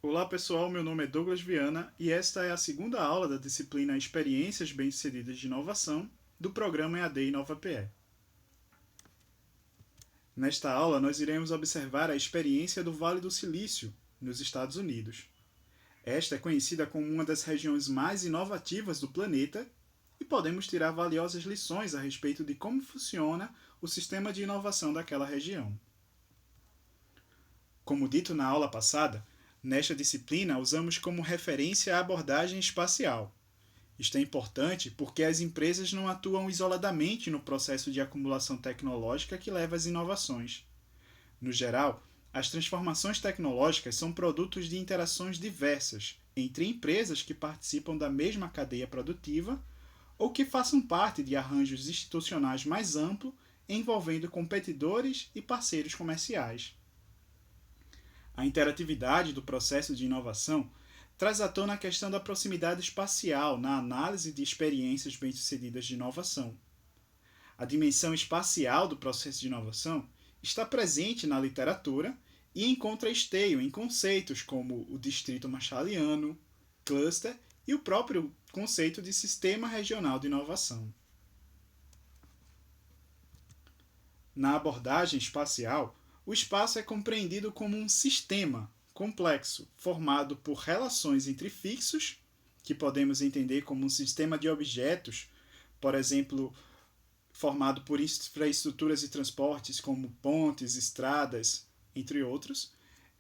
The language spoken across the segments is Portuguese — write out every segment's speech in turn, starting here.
Olá pessoal, meu nome é Douglas Viana e esta é a segunda aula da disciplina Experiências Bem-Sucedidas de Inovação do programa EAD InovaPE. Nesta aula nós iremos observar a experiência do Vale do Silício, nos Estados Unidos. Esta é conhecida como uma das regiões mais inovativas do planeta e podemos tirar valiosas lições a respeito de como funciona o sistema de inovação daquela região. Como dito na aula passada, nesta disciplina usamos como referência a abordagem espacial. Isto é importante porque as empresas não atuam isoladamente no processo de acumulação tecnológica que leva às inovações. No geral, as transformações tecnológicas são produtos de interações diversas entre empresas que participam da mesma cadeia produtiva ou que façam parte de arranjos institucionais mais amplos envolvendo competidores e parceiros comerciais. A interatividade do processo de inovação traz à tona a questão da proximidade espacial na análise de experiências bem-sucedidas de inovação. A dimensão espacial do processo de inovação está presente na literatura e encontra esteio em conceitos como o distrito marshalliano, cluster e o próprio conceito de sistema regional de inovação. Na abordagem espacial, o espaço é compreendido como um sistema complexo, formado por relações entre fixos, que podemos entender como um sistema de objetos, por exemplo, formado por infraestruturas e transportes como pontes, estradas, entre outros,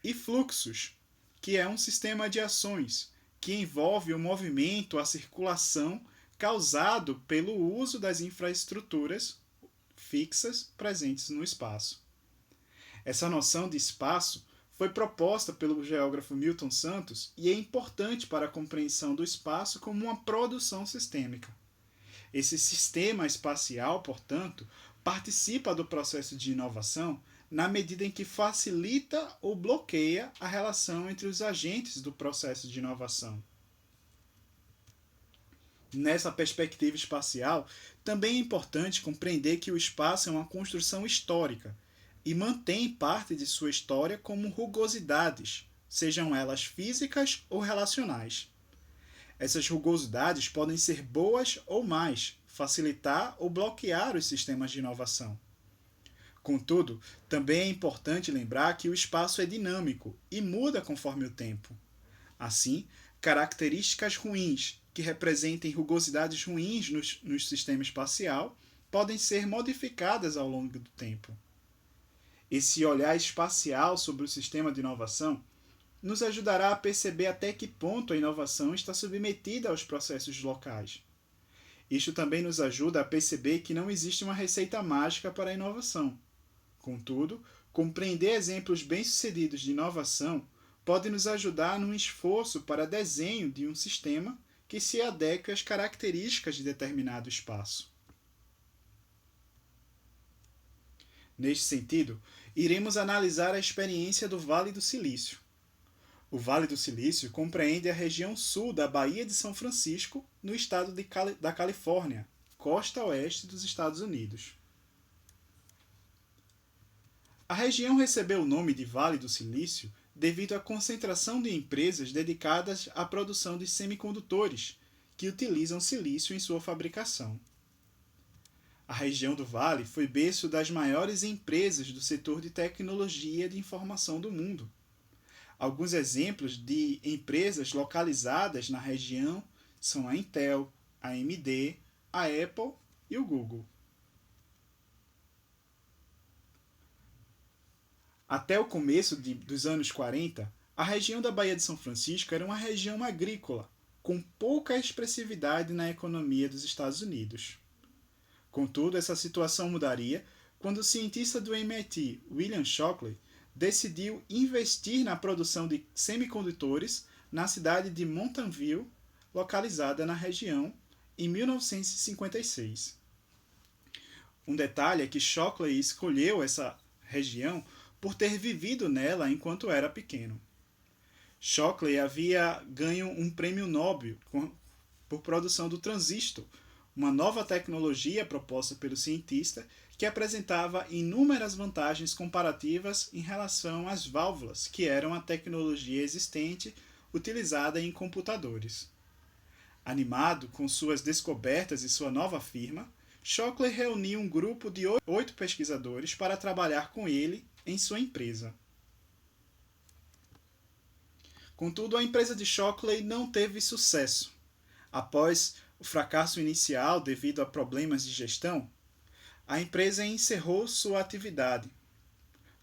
e fluxos, que é um sistema de ações, que envolve o movimento, a circulação causado pelo uso das infraestruturas fixas presentes no espaço. Essa noção de espaço foi proposta pelo geógrafo Milton Santos e é importante para a compreensão do espaço como uma produção sistêmica. Esse sistema espacial, portanto, participa do processo de inovação na medida em que facilita ou bloqueia a relação entre os agentes do processo de inovação. Nessa perspectiva espacial, também é importante compreender que o espaço é uma construção histórica e mantém parte de sua história como rugosidades, sejam elas físicas ou relacionais. Essas rugosidades podem ser boas ou más, facilitar ou bloquear os sistemas de inovação. Contudo, também é importante lembrar que o espaço é dinâmico e muda conforme o tempo. Assim, características ruins, que representem rugosidades ruins no sistema espacial, podem ser modificadas ao longo do tempo. Esse olhar espacial sobre o sistema de inovação nos ajudará a perceber até que ponto a inovação está submetida aos processos locais. Isto também nos ajuda a perceber que não existe uma receita mágica para a inovação. Contudo, compreender exemplos bem-sucedidos de inovação pode nos ajudar num esforço para desenho de um sistema que se adeque às características de determinado espaço. Neste sentido, iremos analisar a experiência do Vale do Silício. O Vale do Silício compreende a região sul da Baía de São Francisco, no estado da Califórnia, costa oeste dos Estados Unidos. A região recebeu o nome de Vale do Silício devido à concentração de empresas dedicadas à produção de semicondutores, que utilizam silício em sua fabricação. A região do Vale foi berço das maiores empresas do setor de tecnologia de informação do mundo. Alguns exemplos de empresas localizadas na região são a Intel, a AMD, a Apple e o Google. Até o começo dos anos 40, a região da Baía de São Francisco era uma região agrícola, com pouca expressividade na economia dos Estados Unidos. Contudo, essa situação mudaria quando o cientista do MIT, William Shockley, decidiu investir na produção de semicondutores na cidade de Mountain View, localizada na região, em 1956. Um detalhe é que Shockley escolheu essa região por ter vivido nela enquanto era pequeno. Shockley havia ganho um prêmio Nobel por produção do transistor, uma nova tecnologia proposta pelo cientista que apresentava inúmeras vantagens comparativas em relação às válvulas, que eram a tecnologia existente utilizada em computadores. Animado com suas descobertas e sua nova firma, Shockley reuniu um grupo de 8 pesquisadores para trabalhar com ele em sua empresa. Contudo, a empresa de Shockley não teve sucesso. Após o fracasso inicial devido a problemas de gestão, a empresa encerrou sua atividade.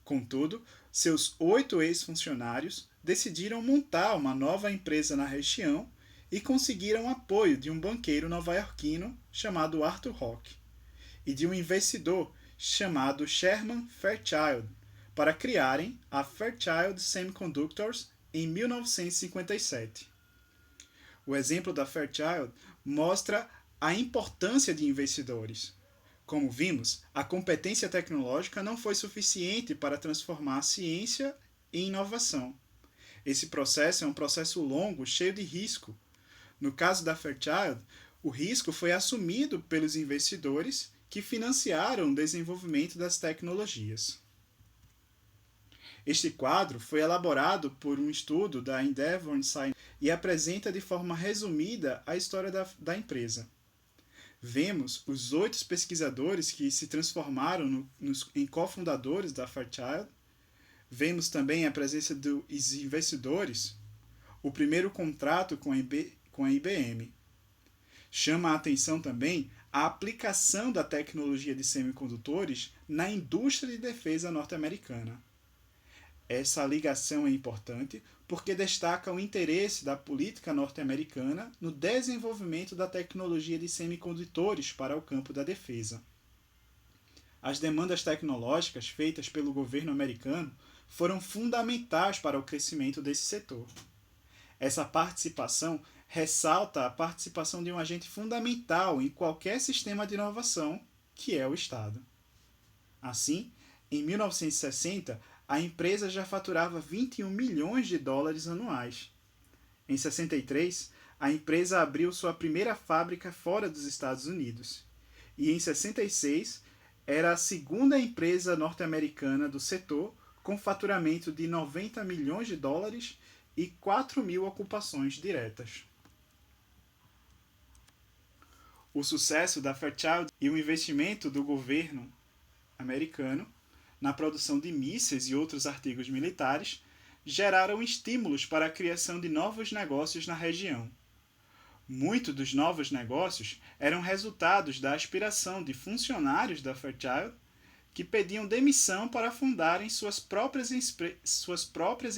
Contudo, seus 8 ex-funcionários decidiram montar uma nova empresa na região e conseguiram apoio de um banqueiro nova-iorquino chamado Arthur Rock e de um investidor chamado Sherman Fairchild para criarem a Fairchild Semiconductors em 1957. O exemplo da Fairchild mostra a importância de investidores. Como vimos, a competência tecnológica não foi suficiente para transformar a ciência em inovação. Esse processo é um processo longo, cheio de risco. No caso da Fairchild, o risco foi assumido pelos investidores que financiaram o desenvolvimento das tecnologias. Este quadro foi elaborado por um estudo da Endeavor Science e apresenta de forma resumida a história da empresa. Vemos os 8 pesquisadores que se transformaram em cofundadores da Fairchild. Vemos também a presença dos investidores, o primeiro contrato com a IBM. Chama a atenção também a aplicação da tecnologia de semicondutores na indústria de defesa norte-americana. Essa ligação é importante porque destaca o interesse da política norte-americana no desenvolvimento da tecnologia de semicondutores para o campo da defesa. As demandas tecnológicas feitas pelo governo americano foram fundamentais para o crescimento desse setor. Essa participação ressalta a participação de um agente fundamental em qualquer sistema de inovação, que é o Estado. Assim, em 1960, a empresa já faturava 21 milhões de dólares anuais. Em 63, a empresa abriu sua primeira fábrica fora dos Estados Unidos. E em 66, era a segunda empresa norte-americana do setor com faturamento de 90 milhões de dólares e 4 mil ocupações diretas. O sucesso da Fairchild e o investimento do governo americano na produção de mísseis e outros artigos militares, geraram estímulos para a criação de novos negócios na região. Muitos dos novos negócios eram resultados da aspiração de funcionários da Fairchild que pediam demissão para fundarem suas próprias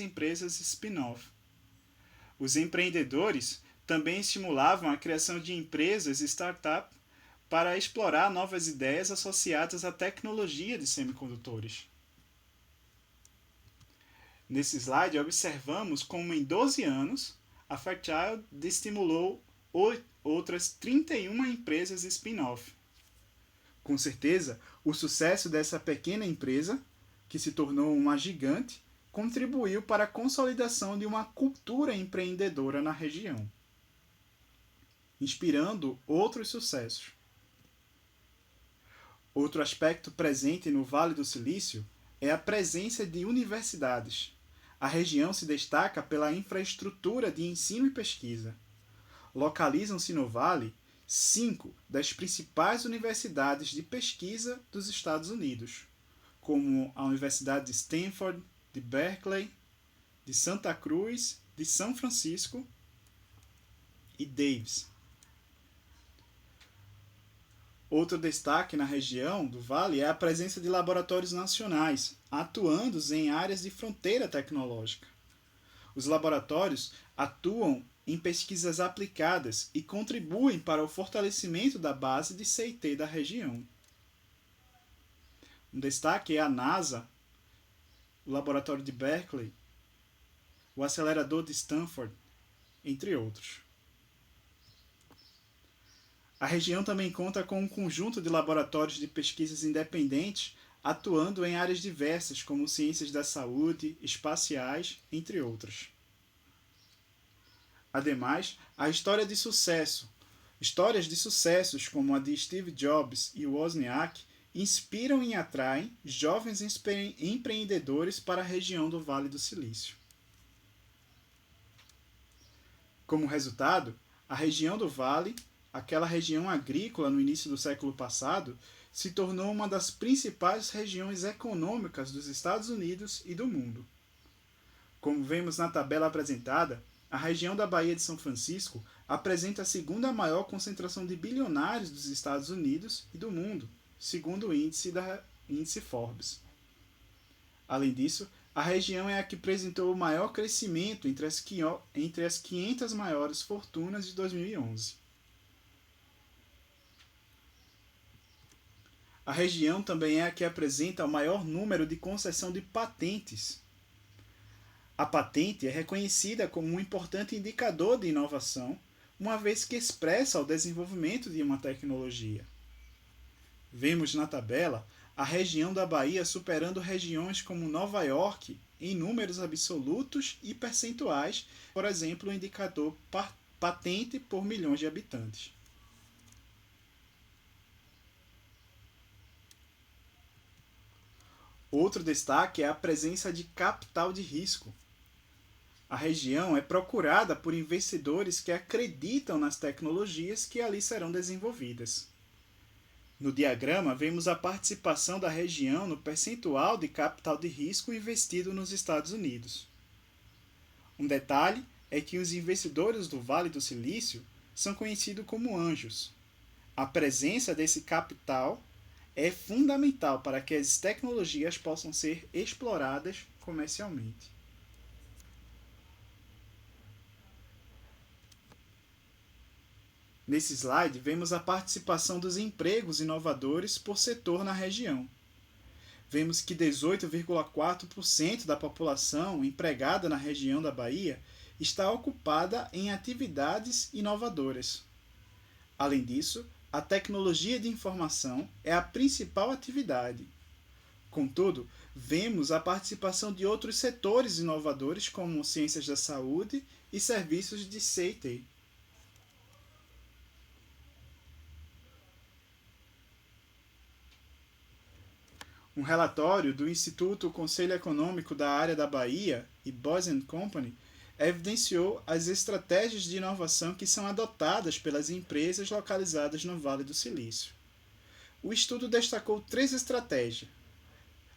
empresas spin-off. Os empreendedores também estimulavam a criação de empresas startup para explorar novas ideias associadas à tecnologia de semicondutores. Nesse slide, observamos como em 12 anos, a Fairchild estimulou outras 31 empresas spin-off. Com certeza, o sucesso dessa pequena empresa, que se tornou uma gigante, contribuiu para a consolidação de uma cultura empreendedora na região, inspirando outros sucessos. Outro aspecto presente no Vale do Silício é a presença de universidades. A região se destaca pela infraestrutura de ensino e pesquisa. Localizam-se no vale 5 das principais universidades de pesquisa dos Estados Unidos, como a Universidade de Stanford, de Berkeley, de Santa Cruz, de São Francisco e Davis. Outro destaque na região do Vale é a presença de laboratórios nacionais, atuando em áreas de fronteira tecnológica. Os laboratórios atuam em pesquisas aplicadas e contribuem para o fortalecimento da base de C&T da região. Um destaque é a NASA, o laboratório de Berkeley, o acelerador de Stanford, entre outros. A região também conta com um conjunto de laboratórios de pesquisas independentes atuando em áreas diversas, como ciências da saúde, espaciais, entre outras. Ademais, a histórias de sucessos como a de Steve Jobs e Wozniak inspiram e atraem jovens empreendedores para a região do Vale do Silício. Como resultado, a região do Vale, aquela região agrícola no início do século passado, se tornou uma das principais regiões econômicas dos Estados Unidos e do mundo. Como vemos na tabela apresentada, a região da Baía de São Francisco apresenta a segunda maior concentração de bilionários dos Estados Unidos e do mundo, segundo o índice Forbes. Além disso, a região é a que apresentou o maior crescimento entre as 500 maiores fortunas de 2011. A região também é a que apresenta o maior número de concessão de patentes. A patente é reconhecida como um importante indicador de inovação, uma vez que expressa o desenvolvimento de uma tecnologia. Vemos na tabela a região da Bahia superando regiões como Nova York em números absolutos e percentuais, por exemplo, o indicador patente por milhões de habitantes. Outro destaque é a presença de capital de risco. A região é procurada por investidores que acreditam nas tecnologias que ali serão desenvolvidas. No diagrama, vemos a participação da região no percentual de capital de risco investido nos Estados Unidos. Um detalhe é que os investidores do Vale do Silício são conhecidos como anjos. A presença desse capital é fundamental para que as tecnologias possam ser exploradas comercialmente. Nesse slide, vemos a participação dos empregos inovadores por setor na região. Vemos que 18,4% da população empregada na região da Bahia está ocupada em atividades inovadoras. Além disso, a tecnologia de informação é a principal atividade. Contudo, vemos a participação de outros setores inovadores como ciências da saúde e serviços de CT. Um relatório do Instituto Conselho Econômico da Área da Bahia e Boys & Company evidenciou as estratégias de inovação que são adotadas pelas empresas localizadas no Vale do Silício. O estudo destacou 3 estratégias.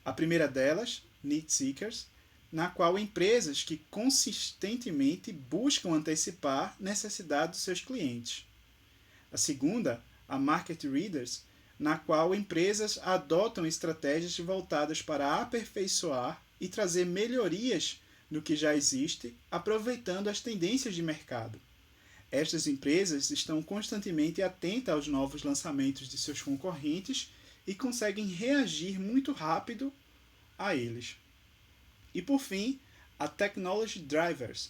A primeira delas, Need Seekers, na qual empresas que consistentemente buscam antecipar necessidades dos seus clientes. A segunda, a Market Readers, na qual empresas adotam estratégias voltadas para aperfeiçoar e trazer melhorias no que já existe, aproveitando as tendências de mercado. Estas empresas estão constantemente atentas aos novos lançamentos de seus concorrentes e conseguem reagir muito rápido a eles. E por fim, a Technology Drivers,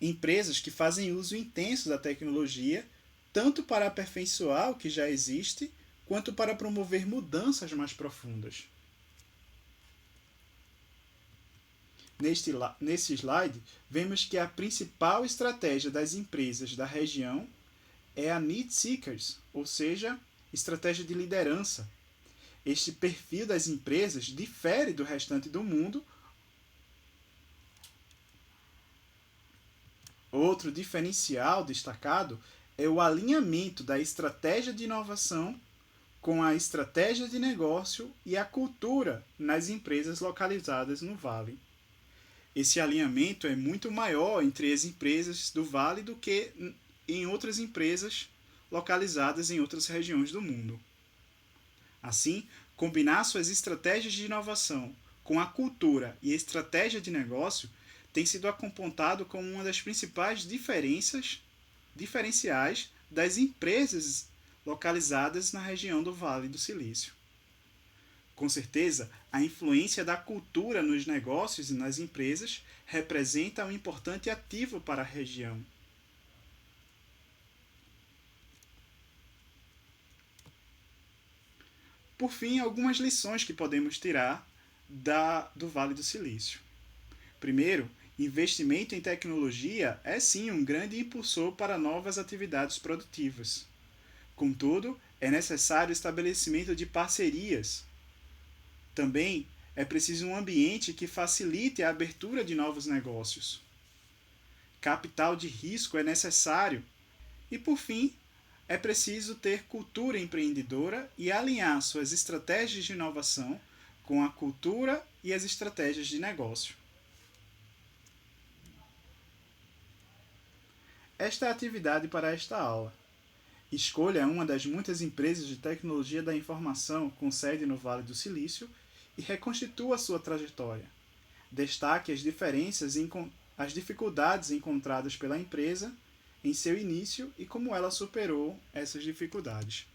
empresas que fazem uso intenso da tecnologia, tanto para aperfeiçoar o que já existe, quanto para promover mudanças mais profundas. Nesse slide, vemos que a principal estratégia das empresas da região é a Need Seekers, ou seja, estratégia de liderança. Este perfil das empresas difere do restante do mundo. Outro diferencial destacado é o alinhamento da estratégia de inovação com a estratégia de negócio e a cultura nas empresas localizadas no Vale. Esse alinhamento é muito maior entre as empresas do Vale do que em outras empresas localizadas em outras regiões do mundo. Assim, combinar suas estratégias de inovação com a cultura e a estratégia de negócio tem sido apontado como uma das principais diferenciais das empresas localizadas na região do Vale do Silício. Com certeza, a influência da cultura nos negócios e nas empresas representa um importante ativo para a região. Por fim, algumas lições que podemos tirar do Vale do Silício. Primeiro, investimento em tecnologia é sim um grande impulsor para novas atividades produtivas. Contudo, É necessário o estabelecimento de parcerias. Também é preciso um ambiente que facilite a abertura de novos negócios. Capital de risco é necessário. E, por fim, é preciso ter cultura empreendedora e alinhar suas estratégias de inovação com a cultura e as estratégias de negócio. Esta é a atividade para esta aula. Escolha uma das muitas empresas de tecnologia da informação com sede no Vale do Silício e reconstitua sua trajetória. Destaque as diferenças e as dificuldades encontradas pela empresa em seu início e como ela superou essas dificuldades.